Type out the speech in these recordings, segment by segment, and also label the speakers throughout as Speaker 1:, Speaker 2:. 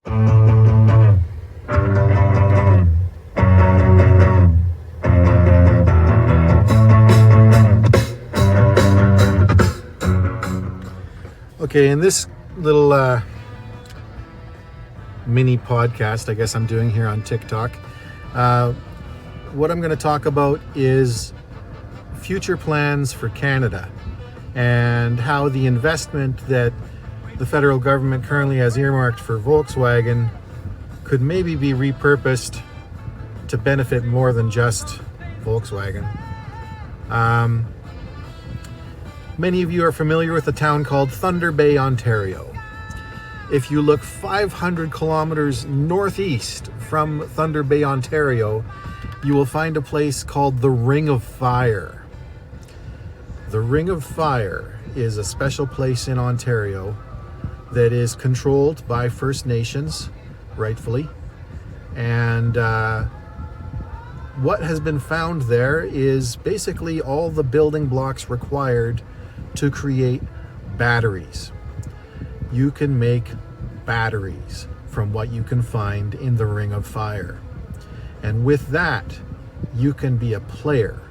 Speaker 1: Okay, in this little mini podcast, I guess I'm doing here on TikTok, what I'm going to talk about is future plans for Canada and how the investment that the federal government currently has earmarked for Volkswagen could maybe be repurposed to benefit more than just Volkswagen. Many of you are familiar with a town called Thunder Bay, Ontario. If you look 500 kilometers northeast from Thunder Bay, Ontario, you will find a place called the Ring of Fire. The Ring of Fire is a special place in Ontario that is controlled by First Nations, rightfully. And what has been found there is basically all the building blocks required to create batteries. You can make batteries from what you can find in the Ring of Fire. And with that, you can be a player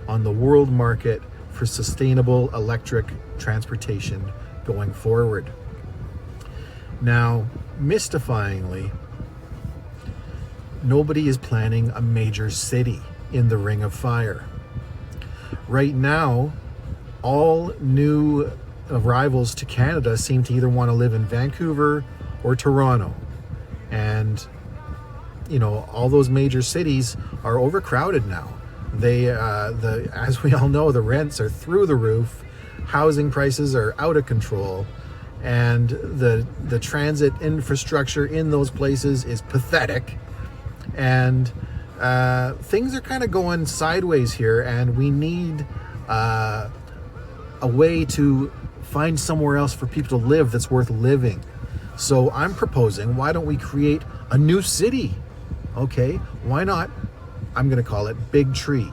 Speaker 1: on the world market for sustainable electric transportation going forward. Now, mystifyingly, nobody is planning a major city in the Ring of Fire. Right now, all new arrivals to Canada seem to either want to live in Vancouver or Toronto. And, you know, all those major cities are overcrowded now. As we all know, the rents are through the roof, housing prices are out of control, and the transit infrastructure in those places is pathetic. And things are kind of going sideways here, and we need a way to find somewhere else for people to live that's worth living. So I'm proposing, why don't we create a new city? Okay, why not? I'm going to call it Big Tree.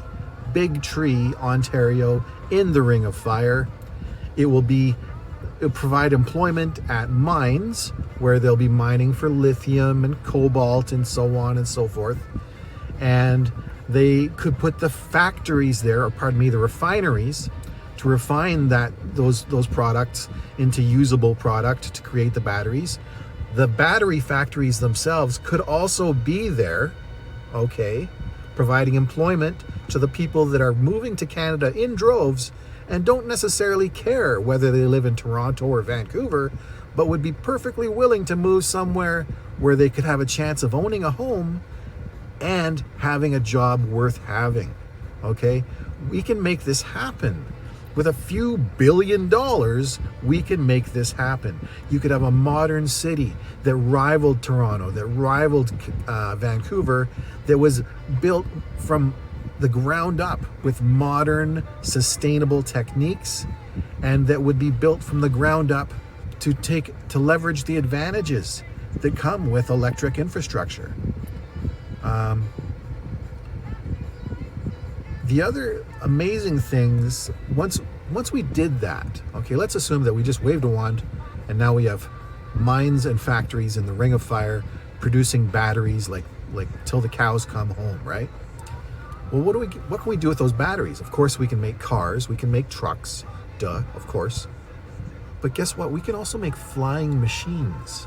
Speaker 1: Big Tree, Ontario, in the Ring of Fire. It'll provide employment at mines where they'll be mining for lithium and cobalt and so on and so forth. And they could put the factories there, or pardon me, the refineries, to refine those products into usable product to create the batteries. The battery factories themselves could also be there, okay, providing employment to the people that are moving to Canada in droves and don't necessarily care whether they live in Toronto or Vancouver, but would be perfectly willing to move somewhere where they could have a chance of owning a home and having a job worth having, okay? We can make this happen. With a few $1 billion, we can make this happen. You could have a modern city that rivaled Toronto, that rivaled Vancouver, that was built from the ground up with modern, sustainable techniques, and that would be built from the ground up to leverage the advantages that come with electric infrastructure. The other amazing things, once we did that, okay, let's assume that we just waved a wand and now we have mines and factories in the Ring of Fire producing batteries like till the cows come home, right? Well, what can we do with those batteries? Of course, we can make cars, we can make trucks, duh, of course. But guess what? We can also make flying machines.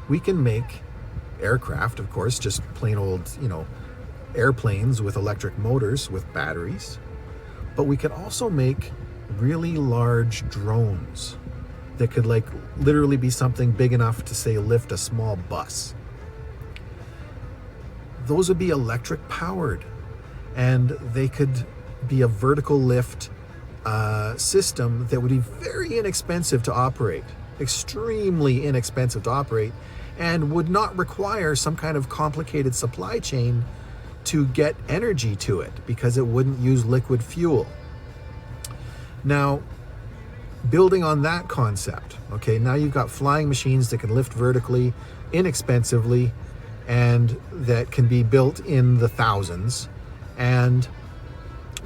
Speaker 1: We can make aircraft, of course, just plain old, airplanes with electric motors with batteries. But we could also make really large drones that could literally be something big enough to, say, lift a small bus. Those would be electric powered, and they could be a vertical lift system that would be very inexpensive to operate, extremely inexpensive to operate, and would not require some kind of complicated supply chain to get energy to it, because it wouldn't use liquid fuel. Now, building on that concept, okay, now you've got flying machines that can lift vertically, inexpensively, and that can be built in the thousands. And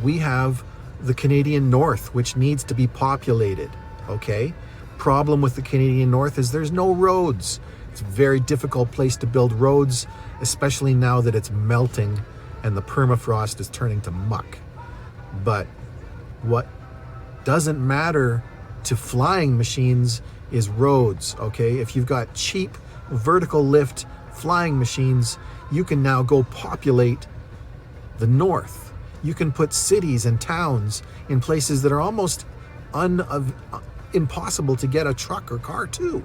Speaker 1: we have the Canadian North, which needs to be populated, okay? Problem with the Canadian North is there's no roads. It's a very difficult place to build roads, especially now that it's melting and the permafrost is turning to muck. But what doesn't matter to flying machines is roads, okay? If you've got cheap vertical lift flying machines, you can now go populate the north. You can put cities and towns in places that are almost impossible to get a truck or car to,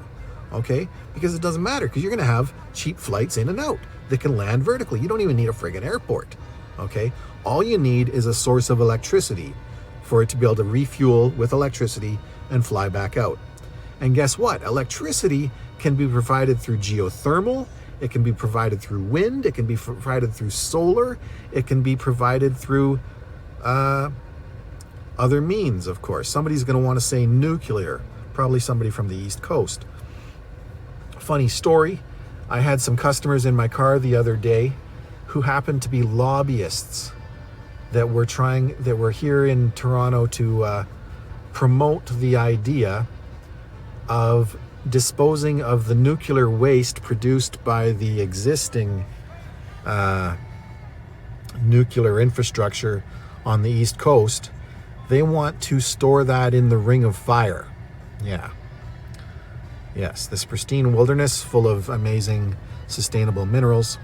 Speaker 1: okay? Because it doesn't matter, because you're going to have cheap flights in and out that can land vertically. You don't even need a friggin' airport, okay? All you need is a source of electricity for it to be able to refuel with electricity and fly back out. And guess what? Electricity can be provided through geothermal, it can be provided through wind, it can be provided through solar, it can be provided through other means, of course. Somebody's going to want to say nuclear, probably somebody from the East Coast. Funny story, I had some customers in my car the other day who happened to be lobbyists that were here in Toronto to promote the idea of disposing of the nuclear waste produced by the existing nuclear infrastructure on the East Coast. They want to store that in the Ring of Fire. Yeah. Yes, this pristine wilderness full of amazing sustainable minerals.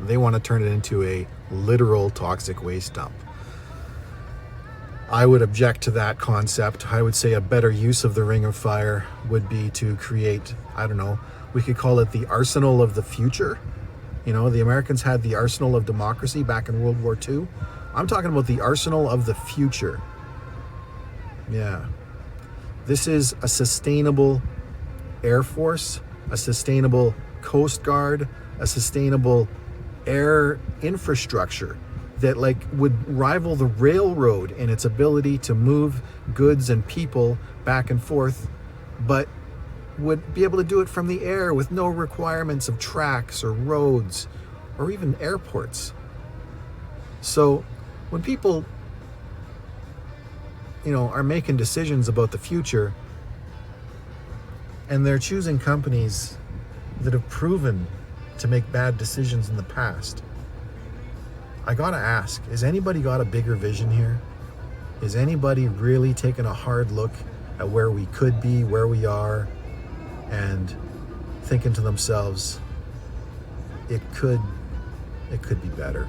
Speaker 1: They want to turn it into a literal toxic waste dump. I would object to that concept. I would say a better use of the Ring of Fire would be to create, I don't know, we could call it the arsenal of the future. You know, the Americans had the arsenal of democracy back in World War II. I'm talking about the arsenal of the future. Yeah. This is a sustainable Air Force, a sustainable Coast Guard, a sustainable air infrastructure that would rival the railroad in its ability to move goods and people back and forth, but would be able to do it from the air with no requirements of tracks or roads or even airports. So when people, are making decisions about the future and they're choosing companies that have proven to make bad decisions in the past, I gotta ask, has anybody got a bigger vision here? Is anybody really taking a hard look at where we could be, where we are, and thinking to themselves, it could be better?